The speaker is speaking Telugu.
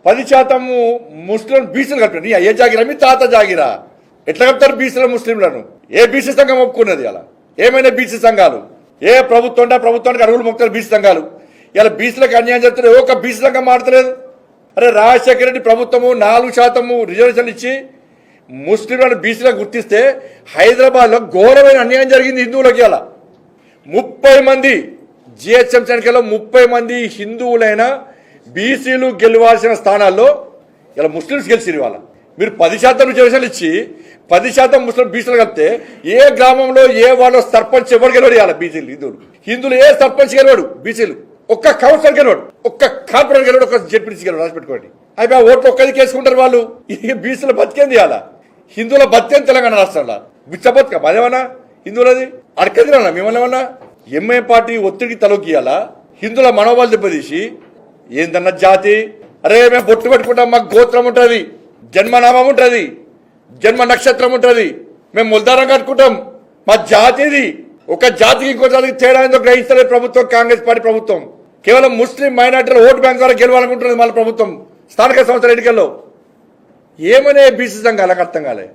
10% ముస్లిం బీసీలు కలిపారు. ఏ జాగిరా మీ తాత జాగిరా? ఎట్లా కలుపుతారు బీసీల ముస్లింలను? ఏ బీసీ సంఘం ఒప్పుకున్నది? అలా ఏమైనా బీసీ సంఘాలు ఏ ప్రభుత్వానికి అడుగులు మొక్కుతారు బీసీ సంఘాలు. ఇలా బీసీలకు అన్యాయం చేస్తారు. ఏ ఒక్క బీసీ సంఘం మాడతలేదు. అరే రాజశేఖర రెడ్డి ప్రభుత్వము 4% రిజర్వేషన్లు ఇచ్చి ముస్లింలను బీసీలకు గుర్తిస్తే హైదరాబాద్లో ఘోరమైన అన్యాయం జరిగింది హిందువులకి. అలా 30 మంది జిహెచ్ఎంసీ ఎన్నికల్లో 30 మంది హిందువులైన బీసీలు గెలవాల్సిన స్థానాల్లో ఇలా ముస్లింస్ గెలిచిరు. వాళ్ళ మీరు 10% రిజర్వేషన్లు ఇచ్చి 10% ముస్లిం బీసీలు కలిపితే ఏ గ్రామంలో ఏ వాళ్ళ సర్పంచ్ ఎవరు గెలవడు? ఇలా బీసీలు హిందువులు ఏ సర్పంచ్ గెలవాడు? బీసీలు ఒక్క కౌన్సిలర్ గెలవాడు, ఒక్క కార్పొరేటర్ గెలవాడు, ఒక్క జెడ్పీటీసీ గెలవాడు. రాసిపెట్టుకోండి. అయిపోయి ఓట్లు ఒక్కదికి వేసుకుంటారు వాళ్ళు. ఈ బీసీల బతికేంది? అలా హిందువుల బతికేంది తెలంగాణ రాష్ట్రంలో బిచ్చ బతుక అదేమన్నా హిందువులది అడకదిరా మిమ్మల్ని ఏమన్నా? ఎంఐ పార్టీ ఒత్తిడికి తలొక్కియాలా? హిందువుల మనోబలు దెబ్బతీసి ఏందన్న జాతి? అరే మేము బొట్టు పెట్టుకుంటాం, మాకు గోత్రం ఉంటుంది, జన్మనామం ఉంటుంది, జన్మ నక్షత్రం ఉంటుంది, మేము ముల్దారం కట్టుకుంటాం, మా జాతిది. ఒక జాతికి ఇంకో జాతికి తేడా ఎందుకు గ్రహిస్తలేదు ప్రభుత్వం? కాంగ్రెస్ పార్టీ ప్రభుత్వం కేవలం ముస్లిం మైనార్టీల ఓటు బ్యాంక్ ద్వారా గెలవాలనుకుంటున్నది మళ్ళీ ప్రభుత్వం స్థానిక సంస్థల ఎన్నికల్లో. ఏమనే బీసీ సంఘాలకు అర్థం కాలే.